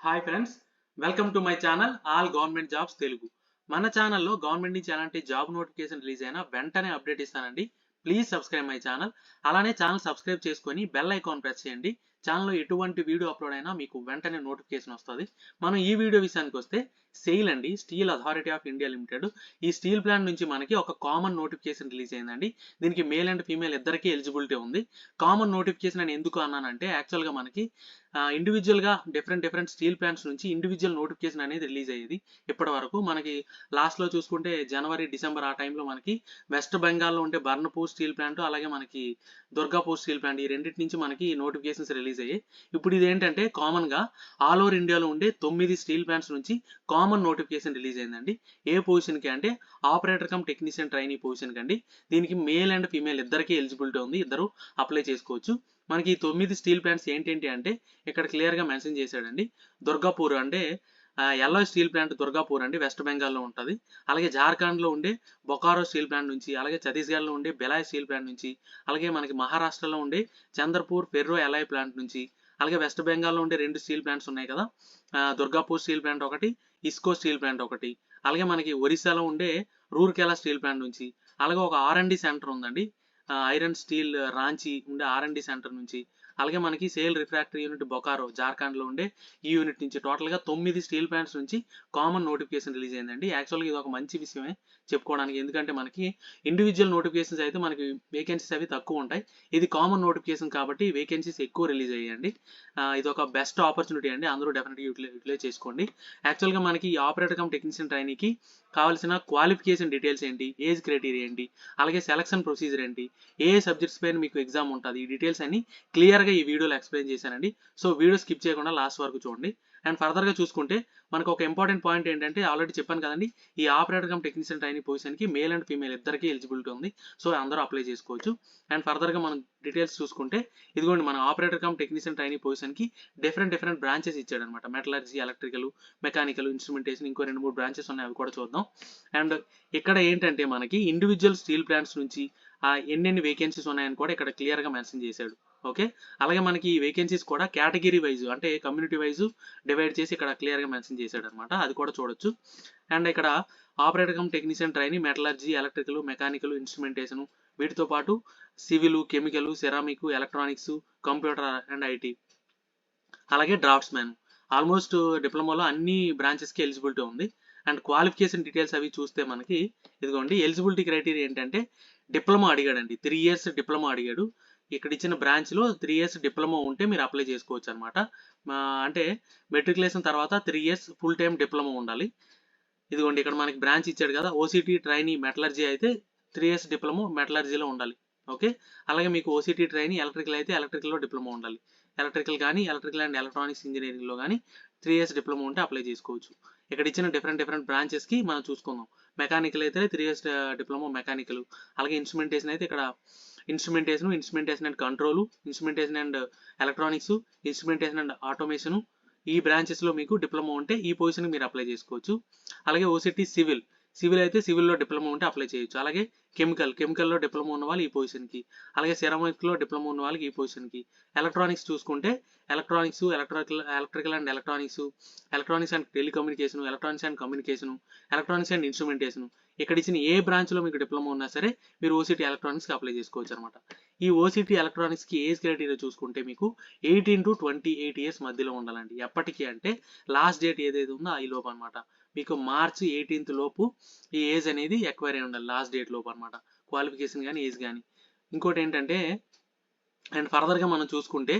Hi friends, welcome to my channel all government jobs Telugu. మన ఛానల్లో government నుంచి ఎలాంటి జాబ్ నోటిఫికేషన్ రిలీజ్ అయినా వెంటనే అప్డేట్ ఇస్తానండి. Please subscribe my channel. అలానే ఛానల్ సబ్స్క్రైబ్ చేసుకొని బెల్ ఐకాన్ ప్రెస్ చేయండి. ఛానల్లో ఎటువంటి వీడియో అప్లోడ్ అయినా మీకు వెంటనే నోటిఫికేషన్ వస్తుంది. మనం ఈ వీడియో విషయానికి వస్తే సెయిల్ అండి, steel authority of India limited. ఈ స్టీల్ ప్లాంట్ నుంచి మనకి ఒక కామన్ నోటిఫికేషన్ రిలీజ్ అయిందండి. దీనికి మేల్ అండ్ ఫీమేల్ ఇద్దరికీ ఎలిజిబిలిటీ ఉంది. కామన్ నోటిఫికేషన్ అని ఎందుకు అన్నానంటే యాక్చువల్గా మనకి ఇండివిజువల్గా డిఫరెంట్ స్టీల్ ప్లాంట్స్ నుంచి ఇండివిజువల్ నోటిఫికేషన్ అనేది రిలీజ్ అయ్యేది. ఇప్పటి వరకు మనకి లాస్ట్లో చూసుకుంటే జనవరి డిసెంబర్ ఆ టైంలో మనకి వెస్ట్ బెంగాల్లో ఉండే బర్న్పూర్ స్టీల్ ప్లాంట్, అలాగే మనకి దుర్గాపూర్ స్టీల్ ప్లాంట్, ఈ రెండింటి నుంచి మనకి నోటిఫికేషన్స్ రిలీజ్ అయ్యాయి. ఇప్పుడు ఇది ఏంటంటే కామన్గా ఆల్ ఓవర్ ఇండియాలో ఉండే 9 స్టీల్ ప్లాంట్స్ నుంచి కామన్ నోటిఫికేషన్ రిలీజ్ అయిందండి. ఏ పొజిషన్కి అంటే ఆపరేటర్ కమ్ టెక్నీషియన్ ట్రైనీ పొజిషన్కి అండి. దీనికి మేల్ అండ్ ఫీమేల్ ఇద్దరికీ ఎలిజిబిలిటీ ఉంది, ఇద్దరు అప్లై చేసుకోవచ్చు. మనకి ఈ 9 స్టీల్ ప్లాంట్స్ ఏంటేంటి అంటే ఇక్కడ క్లియర్గా మెన్షన్ చేశాడండి. దుర్గాపూర్ అంటే ఎల్లో స్టీల్ ప్లాంట్ దుర్గాపూర్ అండి, వెస్ట్ బెంగాల్లో ఉంటుంది. అలాగే జార్ఖండ్లో ఉండే బొకారో స్టీల్ ప్లాంట్ నుంచి, అలాగే ఛత్తీస్గఢ్లో ఉండే బెలాయ్ స్టీల్ ప్లాంట్ నుంచి, అలాగే మనకి మహారాష్ట్రలో ఉండే చంద్రపూర్ ఫెర్రో ఎలాయ్ ప్లాంట్ నుంచి, అలాగే వెస్ట్ బెంగాల్లో ఉండే 2 స్టీల్ ప్లాంట్స్ ఉన్నాయి కదా, దుర్గాపూర్ స్టీల్ ప్లాంట్ ఒకటి, ఇస్కో స్టీల్ ప్లాంట్ ఒకటి, అలాగే మనకి ఒరిస్సాలో ఉండే రూర్కెలా స్టీల్ ప్లాంట్ నుంచి, అలాగే ఒక R&D సెంటర్ ఉందండి, ఐరన్ స్టీల్ రాంచీ ఉండే R&D సెంటర్ నుంచి, అలాగే మనకి సేల్ రిఫ్రాక్టరీ యూనిట్ బొకారో జార్ఖండ్లో ఉండే ఈ యూనిట్ నుంచి టోటల్గా 9 స్టీల్ ప్లాంట్స్ నుంచి కామన్ నోటిఫికేషన్ రిలీజ్ అయిందండి. యాక్చువల్గా ఇది ఒక మంచి విషయమే చెప్పుకోవడానికి, ఎందుకంటే మనకి ఇండివిజువల్ నోటిఫికేషన్స్ అయితే మనకి వేకెన్సీస్ అవి తక్కువ ఉంటాయి. ఇది కామన్ నోటిఫికేషన్ కాబట్టి వేకెన్సీస్ ఎక్కువ రిలీజ్ అయ్యాయండి. ఇది ఒక బెస్ట్ ఆపర్చునిటీ అండి, అందరూ డెఫినెట్గా యూటిలైజ్ చేసుకోండి. యాక్చువల్గా మనకి ఈ ఆపరేటర్ కమ్ టెక్నీషియన్ ట్రైనీకి కావాల్సిన క్వాలిఫికేషన్ డీటెయిల్స్ ఏంటి, ఏజ్ క్రైటీరియా ఏంటి, అలాగే సెలక్షన్ ప్రొసీజర్ ఏంటి, ఏ సబ్జెక్ట్స్ పైన మీకు ఎగ్జామ్ ఉంటుంది, ఈ డీటెయిల్స్ అన్ని క్లియర్గా ఈ వీడియోలో ఎక్స్ప్లెయిన్ చేశానండి. సో వీడియో స్కిప్ చేయకుండా లాస్ట్ వరకు చూడండి. అండ్ ఫర్దర్గా చూసుకుంటే మనకు ఒక ఇంపార్టెంట్ పాయింట్ ఏంటంటే ఆల్రెడీ చెప్పాను కదండి, ఈ ఆపరేటర్ కమ్ టెక్నీషియన్ ట్రైనింగ్ పొజిషన్కి మేల్ అండ్ ఫీమేల్ ఇద్దరికీ ఎలిజిబిలిటీ ఉంది. సో అందరూ అప్లై చేసుకోవచ్చు. అండ్ ఫర్దర్గా మనం డీటెయిల్స్ చూసుకుంటే ఇదిగోండి, మన ఆపరేటర్ కమ్ టెక్నీషియన్ ట్రైనింగ్ పొజిషన్కి డిఫరెంట్ బ్రాంచెస్ ఇచ్చాడనమాట. మెటలర్జీ, ఎలక్ట్రికల్, మెకానికల్, ఇన్స్ట్రుమెంటేషన్, ఇంకో 2-3 బ్రాంచెస్ ఉన్నాయి, అవి కూడా చూద్దాం. అండ్ ఇక్కడ ఏంటంటే మనకి ఇండివిజువల్ స్టీల్ ప్లాంట్స్ నుంచి ఎన్నెన్ని వేకెన్సీస్ ఉన్నాయని కూడా ఇక్కడ క్లియర్గా మెన్షన్ చేశాడు. ఓకే, అలాగే మనకి ఈ వేకెన్సీస్ కూడా కేటగిరీ వైజ్ అంటే కమ్యూనిటీ వైజ్ డివైడ్ చేసి ఇక్కడ క్లియర్గా మెన్షన్ చేశాడు అనమాట, అది కూడా చూడొచ్చు. అండ్ ఇక్కడ operator cum technician training metallurgy, electrical, mechanical, instrumentation, వీటితో పాటు civil, chemical, ceramic, electronics, computer and IT, అలాగే డ్రాఫ్ట్స్ మ్యాన్, ఆల్మోస్ట్ డిప్లొమాలో అన్ని బ్రాంచెస్కి ఎలిజిబిలిటీ ఉంది. అండ్ క్వాలిఫికేషన్ డీటెయిల్స్ అవి చూస్తే మనకి ఇదిగోండి, ఎలిజిబిలిటీ క్రైటీరియా ఏంటంటే డిప్లొమా అడిగాడండి, 3 years డిప్లొమా అడిగాడు. ఇక్కడ ఇచ్చిన బ్రాంచ్లో 3 years డిప్లొమా ఉంటే మీరు అప్లై చేసుకోవచ్చు అనమాట. అంటే మెట్రికులేషన్ తర్వాత 3 years ఫుల్ టైం డిప్లొమా ఉండాలి. ఇదిగోండి ఇక్కడ మనకి బ్రాంచ్ ఇచ్చాడు కదా, OCT ట్రైనీ మెటలర్జీ అయితే 3 years డిప్లొమా మెటలర్జీలో ఉండాలి. ఓకే, అలాగే మీకు OCT ట్రైనీ ఎలక్ట్రికల్ అయితే ఎలక్ట్రికల్లో డిప్లొమా ఉండాలి. ఎలక్ట్రికల్ కానీ ఎలక్ట్రికల్ అండ్ ఎలక్ట్రానిక్స్ ఇంజనీరింగ్లో కానీ 3 years డిప్లొమా ఉంటే అప్లై చేసుకోవచ్చు. ఇక్కడ ఇచ్చిన డిఫరెంట్ బ్రాంచెస్కి మనం చూసుకుందాం. మెకానికల్ అయితే 3 years డిప్లొమా మెకానికల్, అలాగే ఇన్స్ట్రుమెంటేషన్ అయితే ఇక్కడ instrumentation and control, instrumentation and electronics, instrumentation and automation, ఈ బ్రాంచెస్లో మీకు డిప్లొమా ఉంటే ఈ పొజిషన్కి మీరు అప్లై చేసుకోవచ్చు. అలాగే OCT సివిల్ అయితే సివిల్లో డిప్లొమా ఉంటే అప్లై చేయొచ్చు. అలాగే కెమికల్లో డిప్లొమా ఉన్న వాళ్ళు ఈ పొజిషన్కి, అలాగే సెరామిక్లో డిప్లొమా ఉన్న వాళ్ళకి ఈ పొజిషన్కి. ఎలక్ట్రానిక్స్ చూసుకుంటే electrical and electronics and telecommunication, electronics and communication, electronics and instrumentation, ఇక్కడ ఇచ్చిన ఏ బ్రాంచ్లో మీకు డిప్లొమా ఉన్నా సరే మీరు OCT ఎలక్ట్రానిక్స్కి అప్లై చేసుకోవచ్చు అనమాట. ఈ OCT ఎలక్ట్రానిక్స్కి ఏజ్ క్రైటీరియా చూసుకుంటే మీకు 18 to 28 years మధ్యలో ఉండాలండి. ఎప్పటికీ అంటే లాస్ట్ డేట్ ఏదైతే ఉందో ఈ లోపు అనమాట. మీకు March 18th లోపు ఈ ఏజ్ అనేది ఎక్వైర్ అయి ఉండాలి, లాస్ట్ డేట్ లోపు అనమాట, క్వాలిఫికేషన్ కానీ ఏజ్ కానీ. ఇంకోటి ఏంటంటే అండ్ ఫర్దర్గా మనం చూసుకుంటే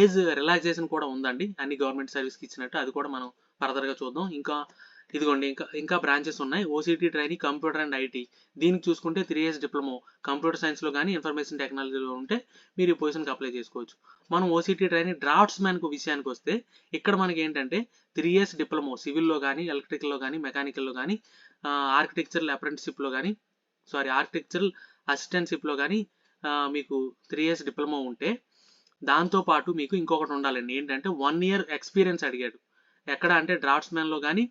ఏజ్ రిలాక్సేషన్ కూడా ఉందండి, అన్ని గవర్నమెంట్ సర్వీస్కి ఇచ్చినట్టు, అది కూడా మనం ఫర్దర్గా చూద్దాం. ఇదిగోండి ఇంకా బ్రాంచెస్ ఉన్నాయి. OCT training computer and IT, దీనికి చూసుకుంటే 3 years డిప్లొమా కంప్యూటర్ సైన్స్లో కానీ ఇన్ఫర్మేషన్ టెక్నాలజీలో ఉంటే మీరు ఈ పొజిషన్కి అప్లై చేసుకోవచ్చు. మనం OCT ట్రైనింగ్ డ్రాఫ్ట్స్ మ్యాన్ విషయానికి వస్తే ఇక్కడ మనకి ఏంటంటే 3 years డిప్లొమా సివిల్లో కానీ ఎలక్ట్రికల్లో కానీ మెకానికల్లో కానీ ఆర్కిటెక్చరల్ అసిస్టెంట్షిప్లో కానీ మీకు 3 years డిప్లొమా ఉంటే దాంతోపాటు మీకు ఇంకొకటి ఉండాలండి, ఏంటంటే 1 year ఎక్స్పీరియన్స్ అడిగాడు. ఎక్కడ అంటే డ్రాఫ్ట్స్మెన్లో కానీ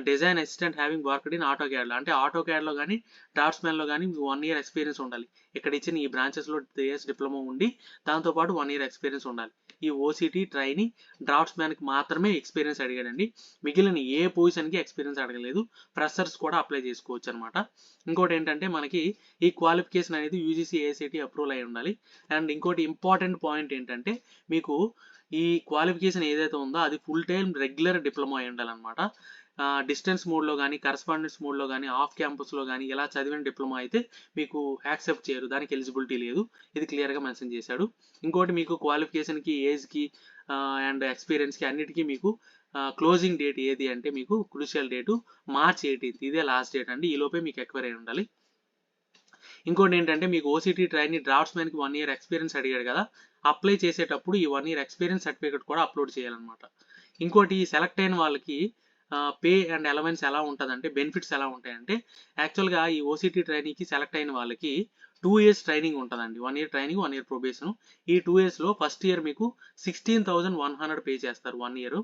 design assistant having worked in auto క్యాడ్లో, అంటే ఆటో క్యాడ్లో కానీ డ్రాఫ్ట్స్మెన్లో కానీ మీకు 1 year ఎక్స్పీరియన్స్ ఉండాలి. ఇక్కడ ఇచ్చిన ఈ బ్రాంచెస్లో 3 years డిప్లొమా ఉండి దాంతోపాటు 1 year ఎక్స్పీరియన్స్ ఉండాలి. ఈ ఓసిటీ ట్రైనీ డ్రాఫ్ట్స్మెన్కి మాత్రమే ఎక్స్పీరియన్స్ అడిగాడండి. మిగిలిన ఏ పొజిషన్కి ఎక్స్పీరియన్స్ అడగలేదు. ఫ్రెషర్స్ కూడా అప్లై చేసుకోవచ్చు అనమాట. ఇంకోటి ఏంటంటే మనకి ఈ క్వాలిఫికేషన్ అనేది యూజీసీ ఏఐసిటి అప్రూవల్ అయి ఉండాలి. అండ్ ఇంకోటి ఇంపార్టెంట్ పాయింట్ ఏంటంటే మీకు ఈ క్వాలిఫికేషన్ ఏదైతే ఉందో అది ఫుల్ టైం రెగ్యులర్ డిప్లొమా అయి ఉండాలన్నమాట. డిస్టెన్స్ మోడ్లో కానీ కరస్పాండెన్స్ మోడ్లో కానీ ఆఫ్ క్యాంపస్లో కానీ ఇలా చదివిన డిప్లొమా అయితే మీకు యాక్సెప్ట్ చేయరు, దానికి ఎలిజిబిలిటీ లేదు. ఇది క్లియర్గా మెన్షన్ చేశాడు. ఇంకోటి మీకు క్వాలిఫికేషన్కి ఏజ్కి అండ్ ఎక్స్పీరియన్స్కి అన్నిటికీ మీకు క్లోజింగ్ డేట్ ఏది అంటే మీకు క్రూషియల్ డేటు March 18th, ఇదే లాస్ట్ డేట్ అండి. ఈ లోపే మీకు ఎక్వైర్ అయి ఉండాలి. ఇంకోటి ఏంటంటే మీకు ఓసిటీ ట్రైనీ డ్రాఫ్ట్స్మెన్కి 1 year ఎక్స్పీరియన్స్ అడిగాడు కదా, అప్లై చేసేటప్పుడు ఈ 1 year ఎక్స్పీరియన్స్ సర్టిఫికేట్ కూడా అప్లోడ్ చేయాలన్నమాట. ఇంకోటి సెలెక్ట్ అయిన వాళ్ళకి పే అండ్ అలవెన్స్ ఎలా ఉంటుందంటే, బెనిఫిట్స్ ఎలా ఉంటాయంటే యాక్చువల్గా ఈ ఓసిటీ ట్రైనీకి సెలెక్ట్ అయిన వాళ్ళకి 2 years ట్రైనింగ్ ఉంటుందండి. 1 year ట్రైనింగ్, 1 year ప్రొబేషన్. ఈ 2 yearsలో ఫస్ట్ ఇయర్ మీకు 16,100 పే చేస్తారు 1 year.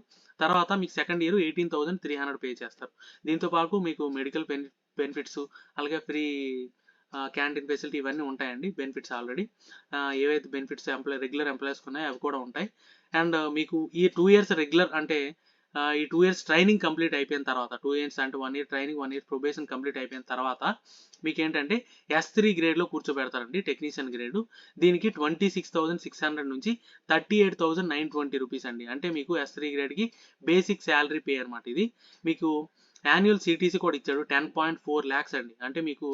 తర్వాత మీకు సెకండ్ ఇయర్ 18,300 పే చేస్తారు. దీంతో పాటు మీకు మెడికల్ బెనిఫిట్స్ అలాగే ఫ్రీ క్యాంటీన్ ఫెసిలిటీ ఇవన్నీ ఉంటాయండి. బెనిఫిట్స్ ఆల్రెడీ ఏవైతే బెనిఫిట్స్ రెగ్యులర్ ఎంప్లాయీస్కి ఉన్నాయో అవి కూడా ఉంటాయి. అండ్ మీకు ఈ 2 years రెగ్యులర్ అంటే ఈ 2 years ట్రైనింగ్ కంప్లీట్ అయిపోయిన తర్వాత, 2 years అంటే 1 year training 1 year probation complete అయిపోయిన తర్వాత మీకు ఏంటంటే S3 గ్రేడ్లో కూర్చోబెడతారండి, టెక్నీషియన్ గ్రేడ్. దీనికి 26,600 నుంచి 38,920 రూపీస్ అండి. అంటే మీకు S3 గ్రేడ్కి బేసిక్ శాలరీ పే అనమాట. ఇది మీకు యాన్యువల్ సిటీసీ కూడా ఇచ్చాడు 10.4 lakhs అండి. అంటే మీకు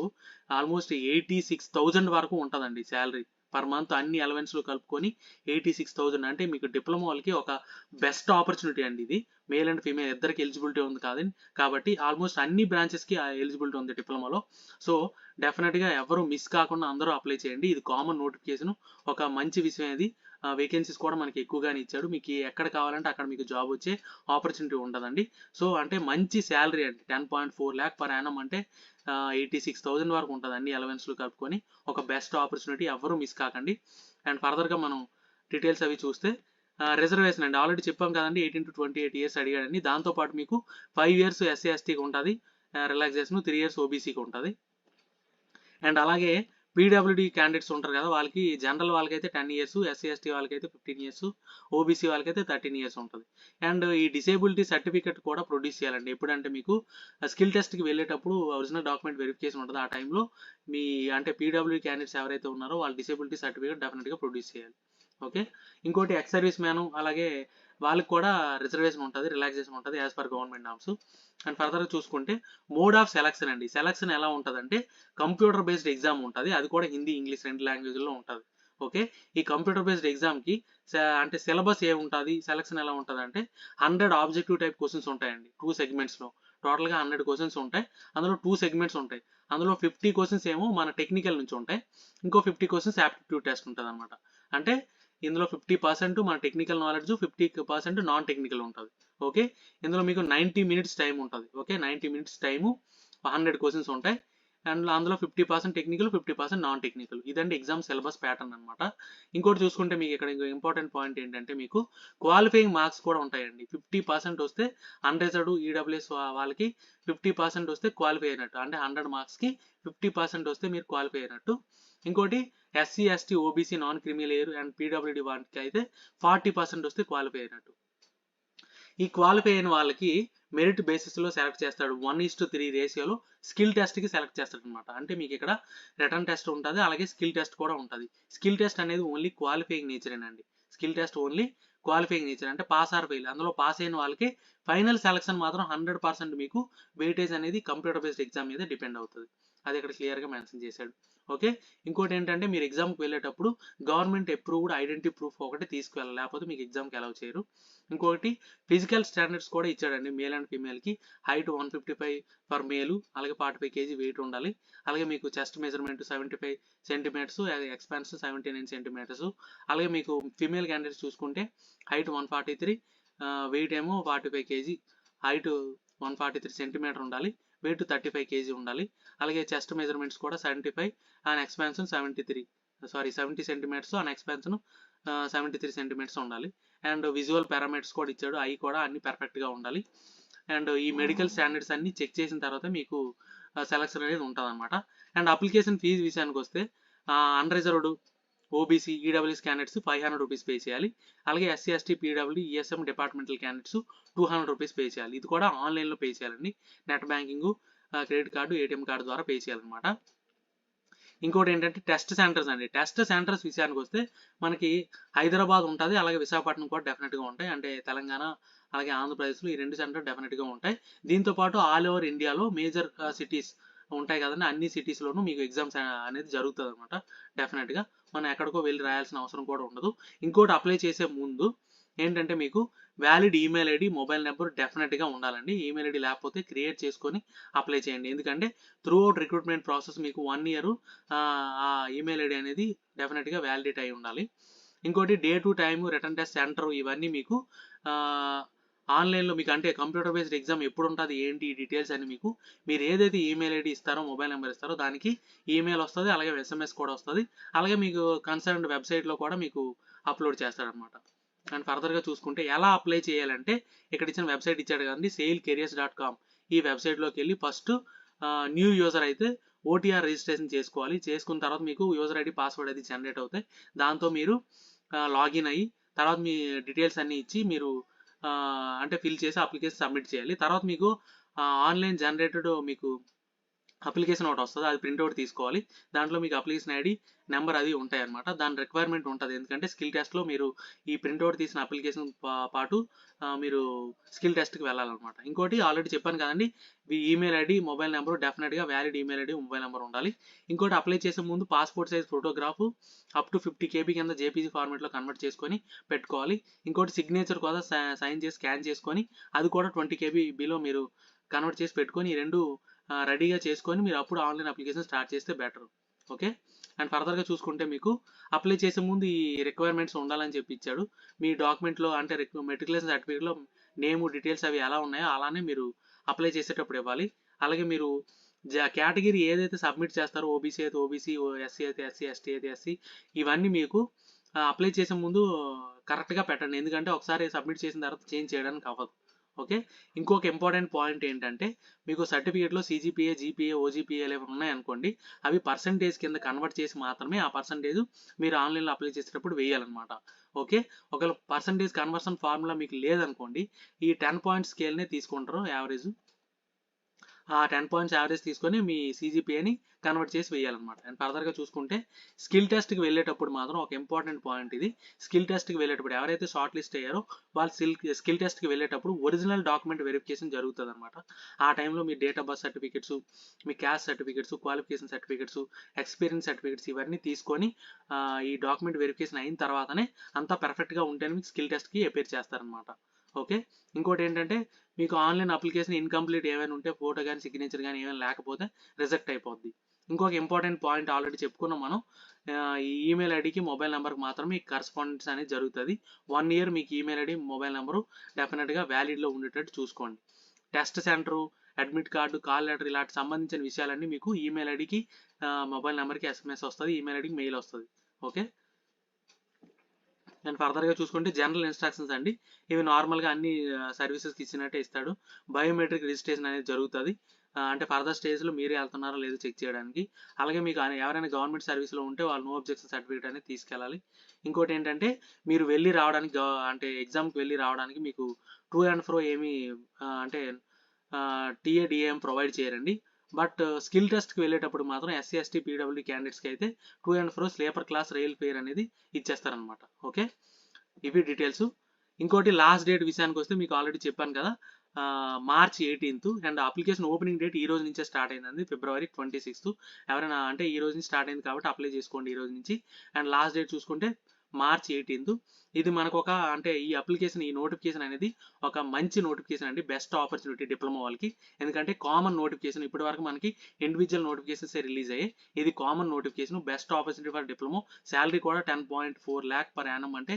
ఆల్మోస్ట్ 86,000 వరకు ఉంటుందండి శాలరీ పర్ మంత్, అన్ని అలవెన్స్లు కలుపుకొని 86,000. అంటే మీకు డిప్లొమా వాళ్ళకి ఒక బెస్ట్ ఆపర్చునిటీ అండి ఇది. మేల్ అండ్ ఫీమేల్ ఇద్దరికి ఎలిజిబిలిటీ ఉంది కాదండి, కాబట్టి ఆల్మోస్ట్ అన్ని బ్రాంచెస్కి ఎలిజిబిలిటీ ఉంది డిప్లొమాలో. సో డెఫినెట్గా ఎవరు మిస్ కాకుండా అందరూ అప్లై చేయండి. ఇది కామన్ నోటిఫికేషన్, ఒక మంచి విషయం ఇది. వేకెన్సీస్ కూడా మనకి ఎక్కువగానే ఇచ్చాడు. మీకు ఎక్కడ కావాలంటే అక్కడ మీకు జాబ్ వచ్చే ఆపర్చునిటీ ఉంటుందండి. సో అంటే మంచి శాలరీ అండి, 10.4 lakh పర్ యానం అంటే 86,000 వరకు ఉంటుంది అన్ని అలవెన్స్లు కలుపుకొని. ఒక బెస్ట్ ఆపర్చునిటీ, ఎవరు మిస్ కాకండి. అండ్ ఫర్దర్గా మనం డీటెయిల్స్ అవి చూస్తే రిజర్వేషన్ అండి, ఆల్రెడీ చెప్పాం కదండి 18 to 28 years అడిగాడండి. దాంతోపాటు మీకు 5 years SC STకి ఉంటుంది రిలాక్సేషన్, 3 years ఓబీసీకి ఉంటుంది. అండ్ అలాగే పీడబ్ల్యూడీ క్యాండిడేట్స్ ఉంటారు కదా, వాళ్ళకి జనరల్ వాళ్ళకైతే 10 years, SC ST వాళ్ళకైతే 15 years, ఓబీసీ వాళ్ళకైతే 13 years ఉంటుంది. అండ్ ఈ డిసేబిలిటీ సర్టిఫికేట్ కూడా ప్రొడ్యూస్ చేయాలండి. ఎప్పుడంటే మీకు స్కిల్ టెస్ట్కి వెళ్ళేటప్పుడు ఒరిజినల్ డాక్యుమెంట్ వెరిఫికేషన్ ఉంటుంది. ఆ టైంలో మీ అంటే పీడబ్ల్యూడీ క్యాండిడేట్స్ ఎవరైతే ఉన్నారో వాళ్ళ డిసేబిలిటీ సర్టిఫికేట్ డెఫినెట్గా ప్రొడ్యూస్ చేయాలి. ఓకే. ఇంకోటి ఎక్స్ సర్వీస్ మ్యాన్ అలాగే వాళ్ళకి కూడా రిజర్వేషన్ ఉంటుంది, రిలాక్సేషన్ ఉంటుంది as per government norms. And ఫర్దర్గా చూసుకుంటే మోడ్ ఆఫ్ సెలక్షన్ అండి. సెలక్షన్ ఎలా ఉంటుందంటే కంప్యూటర్ బేస్డ్ ఎగ్జామ్ ఉంటుంది, అది కూడా హిందీ ఇంగ్లీష్ 2 లాంగ్వేజ్లో ఉంటుంది. ఓకే. ఈ కంప్యూటర్ బేస్డ్ ఎగ్జామ్కి అంటే సిలబస్ ఏముంటుంది, సెలక్షన్ ఎలా ఉంటుంది అంటే 100 ఆబ్జెక్టివ్ టైప్ క్వశ్చన్స్ ఉంటాయండి 2 segmentsలో. టోటల్గా 100 క్వశ్చన్స్ ఉంటాయి, అందులో 2 segments ఉంటాయి. అందులో 50 క్వశ్చన్స్ ఏమో మన టెక్నికల్ నుంచి ఉంటాయి, ఇంకో 50 క్వశ్చన్స్ యాప్టిట్యూడ్ టెస్ట్ ఉంటుంది అనమాట. అంటే ఇందులో 50% మన టెక్నికల్ నాలెడ్జ్, 50% నాన్ టెక్నికల్ ఉంటుంది. ఓకే. ఇందులో మీకు 90 minutes టైం ఉంటుంది. ఓకే. 90 minutes టైము, 100 క్వశ్చన్స్ ఉంటాయి. అండ్ అందులో 50% టెక్నికల్, 50% నాన్ టెక్నికల్. ఇదండి ఎగ్జామ్ సిలబస్ ప్యాటర్న్ అనమాట. ఇంకోటి చూసుకుంటే మీకు ఇక్కడ ఇంకో ఇంపార్టెంట్ పాయింట్ ఏంటంటే మీకు క్వాలిఫైయింగ్ మార్క్స్ కూడా ఉంటాయండి. 50% వస్తే అన్రిజర్వ్డ్ ఈడబ్ల్యూఎస్ వాళ్ళకి 50% వస్తే క్వాలిఫై అయినట్టు, అంటే 100 మార్క్స్కి 50% వస్తే మీరు క్వాలిఫై అయినట్టు. ఇంకోటి SC ST OBC నాన్ క్రిమి లేయర్ అండ్ పీడబ్ల్యూడీ వాటికి అయితే 40% వస్తే క్వాలిఫై అయినట్టు. ఈ క్వాలిఫై అయిన వాళ్ళకి మెరిట్ బేసిస్లో సెలెక్ట్ చేస్తాడు. 1:3 రేషియోలో స్కిల్ టెస్ట్కి సెలెక్ట్ చేస్తాడు అనమాట. అంటే మీకు ఇక్కడ రిటర్న్ టెస్ట్ ఉంటుంది, అలాగే స్కిల్ టెస్ట్ కూడా ఉంటుంది. స్కిల్ టెస్ట్ అనేది ఓన్లీ క్వాలిఫైయింగ్ నేచరేనండి. Skill test only qualifying nature, అంటే పాస్ ఆర్ ఫెయిల్. అందులో పాస్ అయిన వాళ్ళకి ఫైనల్ సెలక్షన్ మాత్రం 100% మీకు వెయిటేజ్ అనేది కంప్యూటర్ బేస్డ్ ఎగ్జామ్ మీద డిపెండ్ అవుతుంది. అది ఇక్కడ క్లియర్గా మెన్షన్ చేశాడు. ఓకే. ఇంకోటి ఏంటంటే మీరు ఎగ్జామ్కి వెళ్ళేటప్పుడు గవర్నమెంట్ అప్రూవ్డ్ ఐడెంటిటీ ప్రూఫ్ ఒకటి తీసుకువెళ్ళాలి, లేకపోతే మీకు ఎగ్జామ్కి అలౌ చేయరు. ఇంకొకటి ఫిజికల్ స్టాండర్డ్స్ కూడా ఇచ్చాడండి. మేల్ అండ్ ఫీమేల్కి హైట్ 155 ఫర్ మేలు, అలాగే 45 kg వెయిట్ ఉండాలి. అలాగే మీకు chest measurement 75 centimeters, expanse 79 centimeters. అలాగే మీకు ఫీమేల్ క్యాండిడేట్స్ చూసుకుంటే హైట్ 143, వెయిట్ ఏమో 45 kg, హైట్ 143 centimeter ఉండాలి, వెయిట్ 35 kg ఉండాలి. అలాగే చెస్ట్ మెజర్మెంట్స్ కూడా 75 and expansion 70 centimeters and expansion 73 centimeters ఉండాలి. అండ్ విజువల్ పారామీటర్స్ కూడా ఇచ్చాడు, అవి కూడా అన్ని పర్ఫెక్ట్గా ఉండాలి. అండ్ ఈ మెడికల్ స్టాండర్డ్స్ అన్ని చెక్ చేసిన తర్వాత మీకు సెలక్షన్ అనేది ఉంటుంది అనమాట. అండ్ అప్లికేషన్ ఫీజు విషయానికి వస్తే unreserved OBC EWS candidates 500 rupees pay చేయాలి. అలాగే SC ST PW ESM departmental candidates 200 rupees pay చేయాలి. ఇది కూడా ఆన్లైన్లో పే చేయాలండి. Net banking, credit card, ATM card ద్వారా పే చేయాలన్నమాట. ఇంకోటి ఏంటంటే టెస్ట్ సెంటర్స్ అండి. టెస్ట్ సెంటర్స్ విషయానికి వస్తే మనకి హైదరాబాద్ ఉంటుంది, అలాగే విశాఖపట్నం కూడా డెఫినెట్గా ఉంటాయి. అంటే తెలంగాణ అలాగే ఆంధ్రప్రదేశ్లో ఈ 2 సెంటర్ డెఫినెట్గా ఉంటాయి. దీంతో పాటు ఆల్ ఓవర్ ఇండియాలో మేజర్ సిటీస్ ఉంటాయి కదండి, అన్ని సిటీస్లోనూ మీకు ఎగ్జామ్స్ అనేది జరుగుతుంది అనమాట. డెఫినెట్గా మనం ఎక్కడికో వెళ్ళి రాయాల్సిన అవసరం కూడా ఉండదు. ఇంకోటి అప్లై చేసే ముందు ఏంటంటే మీకు valid email ID, mobile number డెఫినెట్గా ఉండాలండి. ఈమెయిల్ ఐడి లేకపోతే క్రియేట్ చేసుకొని అప్లై చేయండి. ఎందుకంటే త్రూ అవుట్ రిక్రూట్మెంట్ ప్రాసెస్ మీకు 1 ఇయర్ ఆ ఈమెయిల్ ఐడి అనేది డెఫినెట్గా వ్యాలిడేట్ అయి ఉండాలి. ఇంకోటి day to time, return test centre, ఇవన్నీ మీకు ఆన్లైన్లో మీకు అంటే కంప్యూటర్ బేస్డ్ ఎగ్జామ్ ఎప్పుడు ఉంటుంది ఏంటి ఈ డీటెయిల్స్ అని మీకు మీరు ఏదైతే ఈమెయిల్ ఐడి ఇస్తారో, మొబైల్ నెంబర్ ఇస్తారో దానికి ఈమెయిల్ వస్తుంది, అలాగే ఎస్ఎంఎస్ కూడా వస్తుంది. అలాగే మీకు కన్సర్న్డ్ వెబ్సైట్లో కూడా మీకు అప్లోడ్ చేస్తారనమాట. అండ్ ఫర్దర్గా చూసుకుంటే ఎలా అప్లై చేయాలంటే ఇక్కడ ఇచ్చిన వెబ్సైట్ ఇచ్చాడు కదండి, sailcareers.com. ఈ వెబ్సైట్లోకి వెళ్ళి ఫస్ట్ న్యూ యూజర్ అయితే ఓటీఆర్ రిజిస్ట్రేషన్ చేసుకోవాలి. చేసుకున్న తర్వాత మీకు యూజర్ ఐడి, పాస్వర్డ్ అది జనరేట్ అవుతాయి. దాంతో మీరు లాగిన్ అయ్యి తర్వాత మీ డీటెయిల్స్ అన్నీ ఇచ్చి మీరు అంటే ఫిల్ చేసి అప్లికేషన్ సబ్మిట్ చేయాలి. తర్వాత మీకు ఆన్లైన్ జనరేటెడ్ మీకు అప్లికేషన్ ఒకటి వస్తుంది, అది ప్రింట్అవుట్ తీసుకోవాలి. దాంట్లో మీకు అప్లికేషన్ ఐడి నెంబర్ అది ఉంటాయి అనమాట. దాని రిక్వైర్మెంట్ ఉంటుంది, ఎందుకంటే స్కిల్ టెస్ట్లో మీరు ఈ ప్రింట్అవుట్ తీసిన అప్లికేషన్ పాటు మీరు స్కిల్ టెస్ట్కి వెళ్ళాలన్నమాట. ఇంకోటి ఆల్రెడీ చెప్పాను కదండి, ఈ ఈమెయిల్ ఐడి, మొబైల్ నెంబర్ డెఫినెట్గా valid email ID, mobile number ఉండాలి. ఇంకోటి అప్లై చేసే ముందు passport size photograph up to 50 KB కింద జేపీజీ ఫార్మాట్లో కన్వర్ట్ చేసుకొని పెట్టుకోవాలి. ఇంకోటి సిగ్నేచర్ కూడా సైన్ చేసి స్కాన్ చేసుకొని అది కూడా 20 KBలో మీరు కన్వర్ట్ చేసి పెట్టుకొని ఈ రెండు రెడీగా చేసుకొని మీరు అప్పుడు ఆన్లైన్ అప్లికేషన్ స్టార్ట్ చేస్తే బెటర్. ఓకే. అండ్ ఫర్దర్గా చూసుకుంటే మీకు అప్లై చేసే ముందు ఈ రిక్వైర్మెంట్స్ ఉండాలని చెప్పి ఇచ్చాడు. మీ డాక్యుమెంట్లో అంటే మెట్రికులేషన్ సర్టిఫికేట్లో నేమ్, డీటెయిల్స్ అవి ఎలా ఉన్నాయో అలానే మీరు అప్లై చేసేటప్పుడు ఇవ్వాలి. అలాగే మీరు కేటగిరీ ఏదైతే సబ్మిట్ చేస్తారో, ఓబీసీ అయితే ఓబీసీ, ఎస్సీ అయితే ఎస్సీ, ఎస్టీ అయితే ఎస్సీ, ఇవన్నీ మీకు అప్లై చేసే ముందు కరెక్ట్గా పెట్టండి. ఎందుకంటే ఒకసారి సబ్మిట్ చేసిన తర్వాత చేంజ్ చేయడానికి అవ్వదు. ఓకే. ఇంకొక ఇంపార్టెంట్ పాయింట్ ఏంటంటే మీకు సర్టిఫికేట్లో సిజిపిఏ, జీపీఏ, ఓజీపీఏలు ఏమైనా ఉన్నాయనుకోండి, అవి పర్సంటేజ్ కింద కన్వర్ట్ చేసి మాత్రమే ఆ పర్సంటేజ్ మీరు ఆన్లైన్లో అప్లై చేసేటప్పుడు వేయాలన్నమాట. ఓకే. ఒకవేళ పర్సంటేజ్ కన్వర్షన్ ఫార్ములా మీకు లేదనుకోండి, ఈ 10 పాయింట్ స్కేల్నే తీసుకుంటారు యావరేజ్. ఆ 10 పాయింట్స్ యావరేజ్ తీసుకొని మీ సిజిపిఏని కన్వర్ట్ చేసి వేయాలన్నమాట. అండ్ ఫర్దర్గా చూసుకుంటే స్కిల్ టెస్ట్కి వెళ్ళేటప్పుడు మాత్రం ఒక ఇంపార్టెంట్ పాయింట్ ఇది. స్కిల్ టెస్ట్కి వెళ్ళేటప్పుడు ఎవరైతే షార్ట్ లిస్ట్ అయ్యారో వాళ్ళు స్కిల్ టెస్ట్కి వెళ్ళేటప్పుడు ఒరిజినల్ డాక్యుమెంట్ వెరిఫికేషన్ జరుగుతుంది అనమాట. ఆ టైంలో మీ డేట్ ఆఫ్ బర్త్ సర్టిఫికేట్స్, మీ caste certificates, qualification certificates, experience certificates ఇవన్నీ తీసుకొని ఈ డాక్యుమెంట్ వెరిఫికేషన్ అయిన తర్వాతనే అంతా పర్ఫెక్ట్గా ఉంటేనే మీకు స్కిల్ టెస్ట్కి అపేర్ చేస్తారనమాట. ఓకే. ఇంకోటి ఏంటంటే మీకు ఆన్లైన్ అప్లికేషన్ ఇన్కంప్లీట్ ఏమైనా ఉంటే ఫోటో కానీ సిగ్నేచర్ కానీ ఏమైనా లేకపోతే రిజెక్ట్ అయిపోద్ది. ఇంకొక ఇంపార్టెంట్ పాయింట్ ఆల్రెడీ చెప్పుకున్నాం మనం, ఈ ఈమెయిల్ ఐడికి, మొబైల్ నెంబర్కి మాత్రం మీకు కరస్పాండెన్స్ అనేది జరుగుతుంది. 1 ఇయర్ మీకు ఈమెయిల్ ఐడి, మొబైల్ నెంబరు డెఫినెట్గా వ్యాలిడ్లో ఉండేటట్టు చూసుకోండి. Test centre, admit card, call letter ఇలాంటి సంబంధించిన విషయాలన్నీ మీకు ఈమెయిల్ ఐడికి, మొబైల్ నెంబర్కి ఎస్ఎంఎస్ వస్తుంది, ఈమెయిల్ ఐడికి మెయిల్ వస్తుంది. ఓకే. అండ్ ఫర్దర్గా చూసుకుంటే జనరల్ ఇన్స్ట్రక్షన్స్ అండి, ఇవి నార్మల్గా అన్ని సర్వీసెస్కి ఇచ్చినట్టే ఇస్తాడు. బయోమెట్రిక్ రిజిస్ట్రేషన్ అనేది జరుగుతుంది. అంటే ఫర్దర్ స్టేజ్లో మీరే వెళ్తున్నారో లేదో చెక్ చేయడానికి. అలాగే మీకు ఎవరైనా గవర్నమెంట్ సర్వీస్లో ఉంటే వాళ్ళు నో అబ్జెక్షన్ సర్టిఫికేట్ అనేది తీసుకెళ్ళాలి. ఇంకోటి ఏంటంటే మీరు వెళ్ళి రావడానికి అంటే ఎగ్జామ్కి వెళ్ళి రావడానికి మీకు టూ అండ్ ఫ్రో ఏమీ అంటే టీఏడిఏఎం ప్రొవైడ్ చేయరండి. బట్ స్కిల్ టెస్ట్కి వెళ్ళేటప్పుడు మాత్రం ఎస్సీ, ఎస్టీ, పీడబ్ల్యూ క్యాండిడేట్స్కి అయితే two and fro sleeper class rail fair అనేది ఇచ్చేస్తారనమాట. ఓకే. ఇవి డీటెయిల్స్. ఇంకోటి లాస్ట్ డేట్ విషయానికి వస్తే మీకు ఆల్రెడీ చెప్పాను కదా, March 18th. And application opening date ఈ రోజు నుంచే స్టార్ట్ అయిందండి, February 26th. ఎవరైనా అంటే ఈ రోజు నుంచి స్టార్ట్ అయింది కాబట్టి అప్లై చేసుకోండి ఈ రోజు నుంచి. అండ్ లాస్ట్ డేట్ చూసుకుంటే March 18th. ఇది మనకు ఒక అంటే ఈ అప్లికేషన్, ఈ నోటిఫికేషన్ అనేది ఒక మంచి నోటిఫికేషన్ అండి, బెస్ట్ ఆపర్చునిటీ డిప్లొమా వాళ్ళకి. ఎందుకంటే కామన్ నోటిఫికేషన్, ఇప్పటి వరకు మనకి ఇండివిజువల్ నోటిఫికేషన్స్ రిలీజ్ అయ్యాయి, ఇది common notification, best opportunity for diploma. Salary కూడా 10.4 lakh per annum, అంటే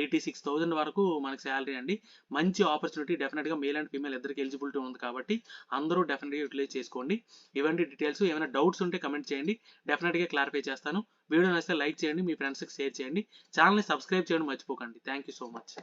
86,000 వరకు మనకి శాలరీ అండి. మంచి ఆపర్చునిటీ, డెఫినెట్గా మేల్ అండ్ ఫీమేల్ ఇద్దరికి ఎలిజిబిలిటీ ఉంది కాబట్టి అందరూ డెఫినెట్గా యూటిలైజ్ చేసుకోండి. ఇవన్నీ డీటెయిల్స్. ఏమైనా డౌట్స్ ఉంటే కమెంట్ చేయండి, డెఫినెట్గా క్లారిఫై చేస్తాను. వీడియో నచ్చితే లైక్ చేయండి, మీ ఫ్రెండ్స్కి షేర్ చేయండి, ఛానల్ని సబ్స్క్రైబ్ చేయడం మర్చిపోకండి. Thank you so much.